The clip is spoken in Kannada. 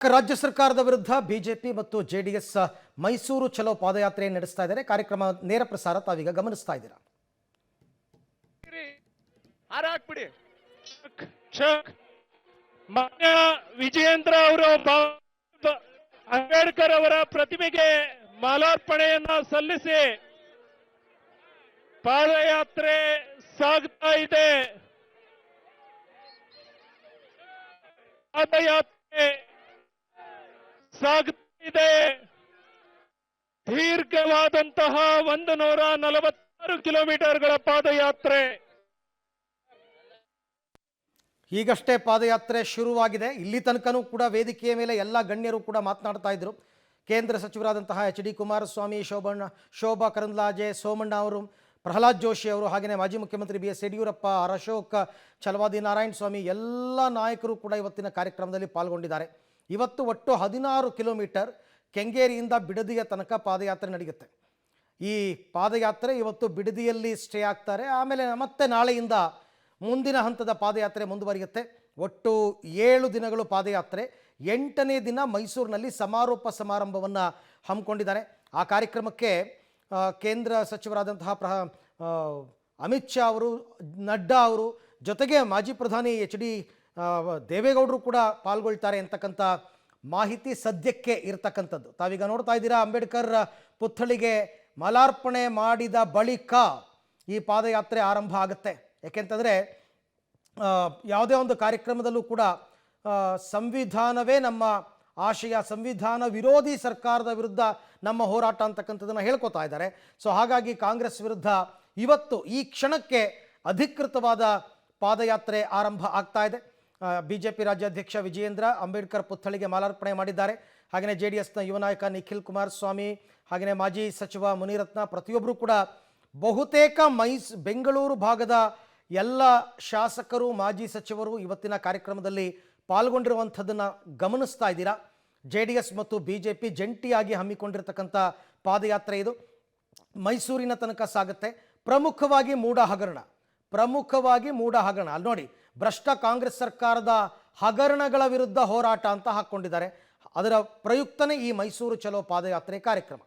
ರಾಜ್ಯ ಸರ್ಕಾರದ ವಿರುದ್ಧ ಬಿಜೆಪಿ ಮತ್ತು ಜೆಡಿಎಸ್ ಮೈಸೂರು ಚಲೋ ಪಾದಯಾತ್ರೆ ನಡೆಸ್ತಾ ಇದ್ದಾರೆ. ಕಾರ್ಯಕ್ರಮ ನೇರ ಪ್ರಸಾರ ತಾವೀಗ ಗಮನಿಸ್ತಾ ಇದ್ದೀರಾ. ವಿಜಯೇಂದ್ರ ಅವರು ಅಂಬೇಡ್ಕರ್ ಅವರ ಪ್ರತಿಮೆಗೆ ಮಾಲಾರ್ಪಣೆಯನ್ನ ಸಲ್ಲಿಸಿ ಪಾದಯಾತ್ರೆ ಸಾಗ್ತಾ ಇದೆ. ಪಾದಯಾತ್ರೆ ಸಾಗುತ್ತಿದೆ. ದೀರ್ಘವಾದಂತಹ 146 ಕಿಲೋಮೀಟರ್ಗಳ ಪಾದಯಾತ್ರೆ. ಈಗಷ್ಟೇ ಪಾದಯಾತ್ರೆ ಶುರುವಾಗಿದೆ. ಇಲ್ಲಿ ತನಕನೂ ಕೂಡ ವೇದಿಕೆಯ ಮೇಲೆ ಎಲ್ಲ ಗಣ್ಯರು ಕೂಡ ಮಾತನಾಡ್ತಾ ಇದ್ರು. ಕೇಂದ್ರ ಸಚಿವರಾದಂತಹ ಎಚ್ ಡಿ ಕುಮಾರಸ್ವಾಮಿ, ಶೋಭಾ ಕರಂದ್ಲಾಜೆ, ಸೋಮಣ್ಣ ಅವರು, ಪ್ರಹ್ಲಾದ್ ಜೋಶಿ ಅವರು, ಹಾಗೆಯೇ ಮಾಜಿ ಮುಖ್ಯಮಂತ್ರಿ B S Yediyurappa, R Ashok, Chalavadi Narayana Swamy ಎಲ್ಲ ನಾಯಕರು ಕೂಡ ಇವತ್ತಿನ ಕಾರ್ಯಕ್ರಮದಲ್ಲಿ ಪಾಲ್ಗೊಂಡಿದ್ದಾರೆ. ಇವತ್ತು ಒಟ್ಟು 16 ಕಿಲೋಮೀಟರ್ ಕೆಂಗೇರಿಯಿಂದ ಬಿಡದಿಯ ತನಕ ಪಾದಯಾತ್ರೆ ನಡೆಯುತ್ತೆ. ಈ ಪಾದಯಾತ್ರೆ ಇವತ್ತು ಬಿಡದಿಯಲ್ಲಿ ಸ್ಟೇ ಆಗ್ತಾರೆ. ಆಮೇಲೆ ಮತ್ತೆ ನಾಳೆಯಿಂದ ಮುಂದಿನ ಹಂತದ ಪಾದಯಾತ್ರೆ ಮುಂದುವರಿಯುತ್ತೆ. ಒಟ್ಟು 7 ದಿನಗಳು ಪಾದಯಾತ್ರೆ. 8ನೇ ದಿನ ಮೈಸೂರಿನಲ್ಲಿ ಸಮಾರೋಪ ಸಮಾರಂಭವನ್ನು ಹಮ್ಮಿಕೊಂಡಿದ್ದಾರೆ. ಆ ಕಾರ್ಯಕ್ರಮಕ್ಕೆ ಕೇಂದ್ರ ಸಚಿವರಾದಂತಹ ಅಮಿತ್ ಶಾ ಅವರು, ನಡ್ಡಾ ಅವರು, ಜೊತೆಗೆ ಮಾಜಿ ಪ್ರಧಾನಿ ಎಚ್ ಡಿ ದೇವೇಗೌಡರು ಕೂಡ ಪಾಲ್ಗೊಳ್ತಾರೆ ಅಂತಕ್ಕಂಥ ಮಾಹಿತಿ ಸದ್ಯಕ್ಕೆ ಇರತಕ್ಕಂಥದ್ದು. ತಾವೀಗ ನೋಡ್ತಾ ಇದ್ದೀರಾ, ಅಂಬೇಡ್ಕರ್ ಪುತ್ಥಳಿಗೆ ಮಾಲಾರ್ಪಣೆ ಮಾಡಿದ ಬಳಿಕ ಈ ಪಾದಯಾತ್ರೆ ಆರಂಭ ಆಗುತ್ತೆ. ಯಾಕೆಂತಂದರೆ ಯಾವುದೇ ಒಂದು ಕಾರ್ಯಕ್ರಮದಲ್ಲೂ ಕೂಡ ಸಂವಿಧಾನವೇ ನಮ್ಮ ಆಶಯ, ಸಂವಿಧಾನ ವಿರೋಧಿ ಸರ್ಕಾರದ ವಿರುದ್ಧ ನಮ್ಮ ಹೋರಾಟ ಅಂತಕ್ಕಂಥದ್ದನ್ನು ಹೇಳ್ಕೊತಾ ಇದ್ದಾರೆ. ಸೊ ಹಾಗಾಗಿ ಕಾಂಗ್ರೆಸ್ ವಿರುದ್ಧ ಇವತ್ತು ಈ ಕ್ಷಣಕ್ಕೆ ಅಧಿಕೃತವಾದ ಪಾದಯಾತ್ರೆ ಆರಂಭ ಆಗ್ತಾ ಇದೆ. ಬಿಜೆಪಿ ರಾಜ್ಯಾಧ್ಯಕ್ಷ ವಿಜಯೇಂದ್ರ ಅಂಬೇಡ್ಕರ್ ಪುತ್ಥಳಿಗೆ ಮಾಲಾರ್ಪಣೆ ಮಾಡಿದ್ದಾರೆ. ಹಾಗೆಯೇ ಜೆ ಡಿ ಎಸ್ನ ಯುವ ನಾಯಕ ನಿಖಿಲ್ ಕುಮಾರಸ್ವಾಮಿ, ಹಾಗೆಯೇ ಮಾಜಿ ಸಚಿವ ಮುನಿರತ್ನ, ಪ್ರತಿಯೊಬ್ಬರು ಕೂಡ ಬಹುತೇಕ ಬೆಂಗಳೂರು ಭಾಗದ ಎಲ್ಲ ಶಾಸಕರು, ಮಾಜಿ ಸಚಿವರು ಇವತ್ತಿನ ಕಾರ್ಯಕ್ರಮದಲ್ಲಿ ಪಾಲ್ಗೊಂಡಿರುವಂಥದ್ದನ್ನು ಗಮನಿಸ್ತಾ ಇದ್ದೀರಾ. ಜೆ ಡಿ ಎಸ್ ಮತ್ತು ಬಿ ಜೆ ಪಿ ಜಂಟಿಯಾಗಿ ಹಮ್ಮಿಕೊಂಡಿರ್ತಕ್ಕಂಥ ಪಾದಯಾತ್ರೆ ಇದು. ಮೈಸೂರಿನ ತನಕ ಸಾಗುತ್ತೆ. ಪ್ರಮುಖವಾಗಿ ಮೂಡ ಹಗರಣ ಅಲ್ಲಿ ನೋಡಿ, ಭ್ರಷ್ಟ ಕಾಂಗ್ರೆಸ್ ಸರ್ಕಾರದ ಹಗರಣಗಳ ವಿರುದ್ಧ ಹೋರಾಟ ಅಂತ ಹಾಕ್ಕೊಂಡಿದ್ದಾರೆ. ಅದರ ಪ್ರಯುಕ್ತನೇ ಈ ಮೈಸೂರು ಚಲೋ ಪಾದಯಾತ್ರೆ ಕಾರ್ಯಕ್ರಮ.